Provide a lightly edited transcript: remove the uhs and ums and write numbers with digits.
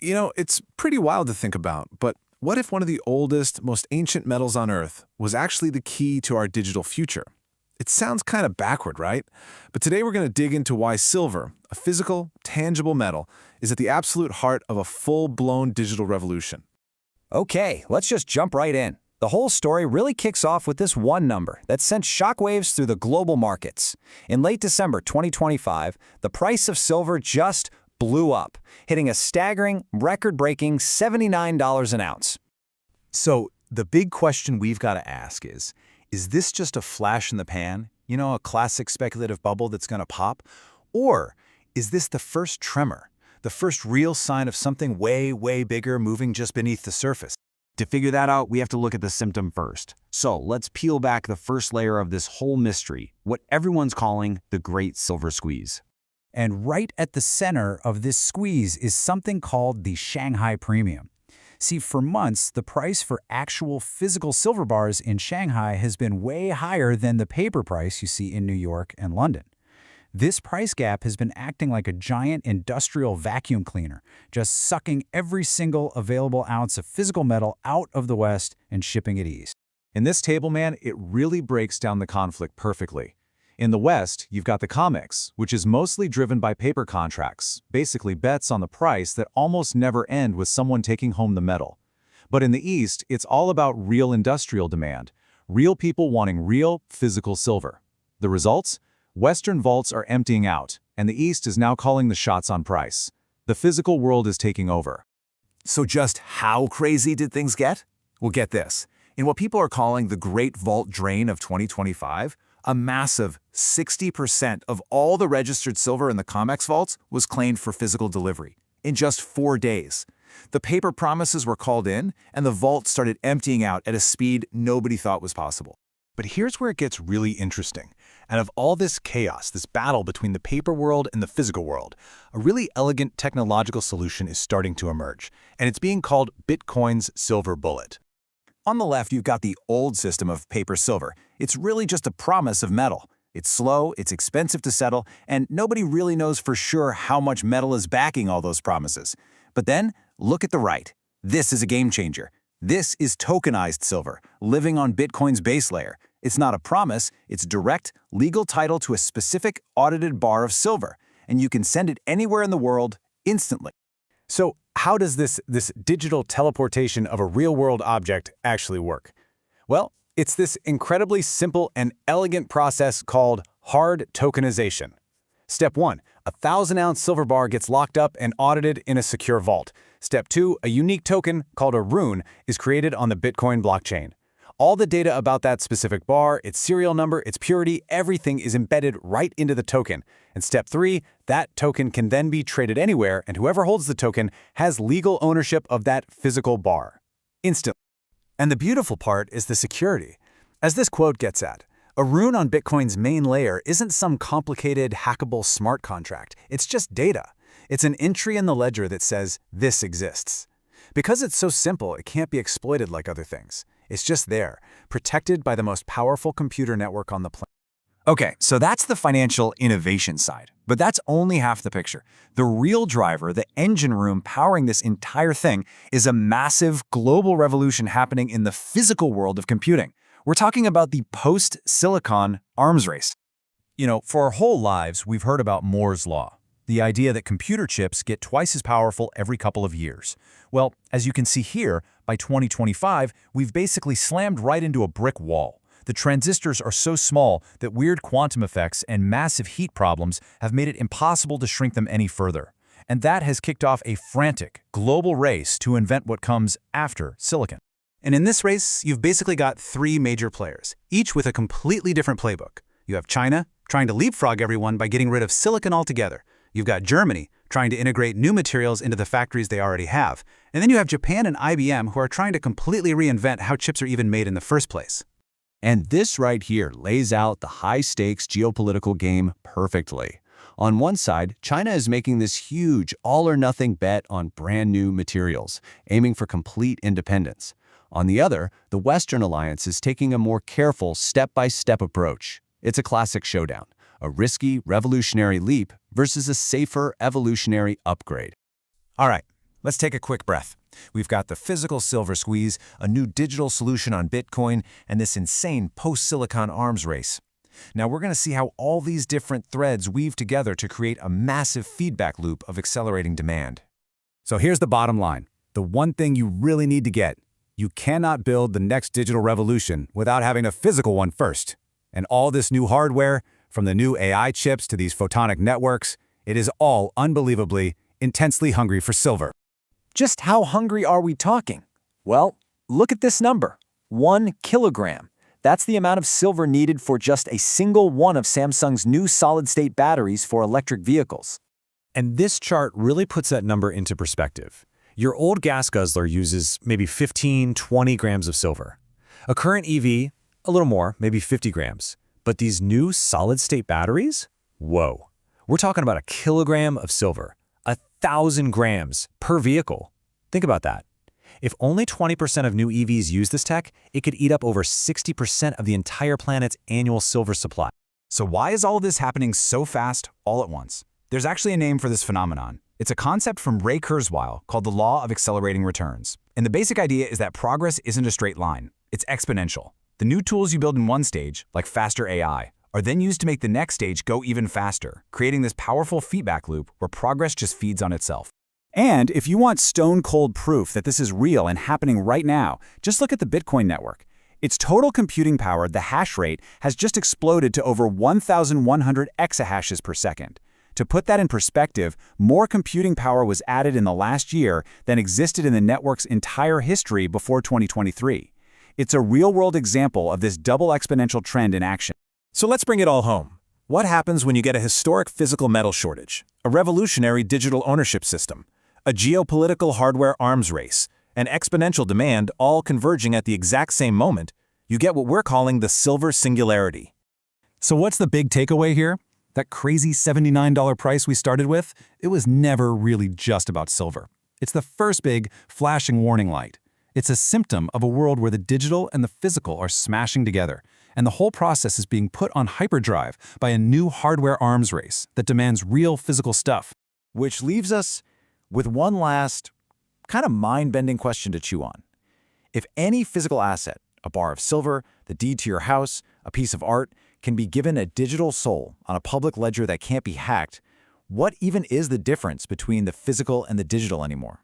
It's pretty wild to think about, but what if one of the oldest, most ancient metals on Earth was actually the key to our digital future? It sounds kind of backward, right? But today we're going to dig into why silver, a physical, tangible metal, is at the absolute heart of a full-blown digital revolution. Okay, let's just jump right in. The whole story really kicks off with this one number that sent shockwaves through the global markets. In late December 2025, the price of silver just blew up, hitting a staggering, record-breaking $79 an ounce. So the big question we've got to ask is this just a flash in the pan? A classic speculative bubble that's going to pop? Or is this the first tremor, the first real sign of something way, way bigger moving just beneath the surface? To figure that out, we have to look at the symptom first. So let's peel back the first layer of this whole mystery, what everyone's calling the Great Silver Squeeze. And right at the center of this squeeze is something called the Shanghai Premium. See, for months, the price for actual physical silver bars in Shanghai has been way higher than the paper price you see in New York and London. This price gap has been acting like a giant industrial vacuum cleaner, just sucking every single available ounce of physical metal out of the West and shipping it east. In this table, man, it really breaks down the conflict perfectly. In the West, you've got the COMEX, which is mostly driven by paper contracts, basically bets on the price that almost never end with someone taking home the metal. But in the East, it's all about real industrial demand, real people wanting real, physical silver. The results? Western vaults are emptying out, and the East is now calling the shots on price. The physical world is taking over. So just how crazy did things get? Well, get this. In what people are calling the Great Vault Drain of 2025, a massive 60% of all the registered silver in the COMEX vaults was claimed for physical delivery in just 4 days. The paper promises were called in, and the vault started emptying out at a speed nobody thought was possible. But here's where it gets really interesting. Out of all this chaos, this battle between the paper world and the physical world, a really elegant technological solution is starting to emerge, and it's being called Bitcoin's silver bullet. On the left, you've got the old system of paper silver. It's really just a promise of metal. It's slow, it's expensive to settle, and nobody really knows for sure how much metal is backing all those promises. But then, look at the right. This is a game changer. This is tokenized silver, living on Bitcoin's base layer. It's not a promise, it's direct, legal title to a specific audited bar of silver, and you can send it anywhere in the world instantly. So how does this digital teleportation of a real-world object actually work? Well, it's this incredibly simple and elegant process called hard tokenization. Step 1, a 1,000-ounce silver bar gets locked up and audited in a secure vault. Step 2, a unique token called a rune is created on the Bitcoin blockchain. All the data about that specific bar, its serial number, its purity, everything is embedded right into the token. And step 3, that token can then be traded anywhere, and whoever holds the token has legal ownership of that physical bar. Instantly. And the beautiful part is the security. As this quote gets at, a rune on Bitcoin's main layer isn't some complicated, hackable smart contract. It's just data. It's an entry in the ledger that says, this exists. Because it's so simple, it can't be exploited like other things. It's just there, protected by the most powerful computer network on the planet. Okay, so that's the financial innovation side. But that's only half the picture. The real driver, the engine room powering this entire thing, is a massive global revolution happening in the physical world of computing. We're talking about the post-silicon arms race. For our whole lives, we've heard about Moore's Law, the idea that computer chips get twice as powerful every couple of years. Well, as you can see here, by 2025, we've basically slammed right into a brick wall. The transistors are so small that weird quantum effects and massive heat problems have made it impossible to shrink them any further. And that has kicked off a frantic, global race to invent what comes after silicon. And in this race, you've basically got 3 major players, each with a completely different playbook. You have China, trying to leapfrog everyone by getting rid of silicon altogether. You've got Germany, trying to integrate new materials into the factories they already have. And then you have Japan and IBM, who are trying to completely reinvent how chips are even made in the first place. And this right here lays out the high-stakes geopolitical game perfectly. On one side, China is making this huge all-or-nothing bet on brand-new materials, aiming for complete independence. On the other, the Western alliance is taking a more careful, step-by-step approach. It's a classic showdown, a risky, revolutionary leap versus a safer, evolutionary upgrade. All right, Let's take a quick breath. We've got the physical silver squeeze, a new digital solution on Bitcoin, and this insane post-silicon arms race. Now we're going to see how all these different threads weave together to create a massive feedback loop of accelerating demand. So here's the bottom line. The one thing you really need to get. You cannot build the next digital revolution without having a physical one first. And all this new hardware, from the new AI chips to these photonic networks, it is all unbelievably, intensely hungry for silver. Just how hungry are we talking? Well, look at this number, 1 kilogram. That's the amount of silver needed for just a single one of Samsung's new solid-state batteries for electric vehicles. And this chart really puts that number into perspective. Your old gas guzzler uses maybe 15, 20 grams of silver. A current EV, a little more, maybe 50 grams. But these new solid-state batteries? Whoa. We're talking about a kilogram of silver, 1,000 grams per vehicle. Think about that. If only 20% of new EVs use this tech, it could eat up over 60% of the entire planet's annual silver supply. So why is all of this happening so fast, all at once? There's actually a name for this phenomenon. It's a concept from Ray Kurzweil called the law of accelerating returns. And the basic idea is that progress isn't a straight line. It's exponential. The new tools you build in one stage, like faster AI, are then used to make the next stage go even faster, creating this powerful feedback loop where progress just feeds on itself. And if you want stone-cold proof that this is real and happening right now, just look at the Bitcoin network. Its total computing power, the hash rate, has just exploded to over 1,100 exahashes per second. To put that in perspective, more computing power was added in the last year than existed in the network's entire history before 2023. It's a real-world example of this double exponential trend in action. So let's bring it all home. What happens when you get a historic physical metal shortage, a revolutionary digital ownership system, a geopolitical hardware arms race, and exponential demand all converging at the exact same moment? You get what we're calling the Silver Singularity. So what's the big takeaway here? That crazy $79 price we started with, it was never really just about silver. It's the first big, flashing warning light. It's a symptom of a world where the digital and the physical are smashing together, and the whole process is being put on hyperdrive by a new hardware arms race that demands real physical stuff. Which leaves us with one last, kind of mind-bending question to chew on. If any physical asset, a bar of silver, the deed to your house, a piece of art, can be given a digital soul on a public ledger that can't be hacked, what even is the difference between the physical and the digital anymore?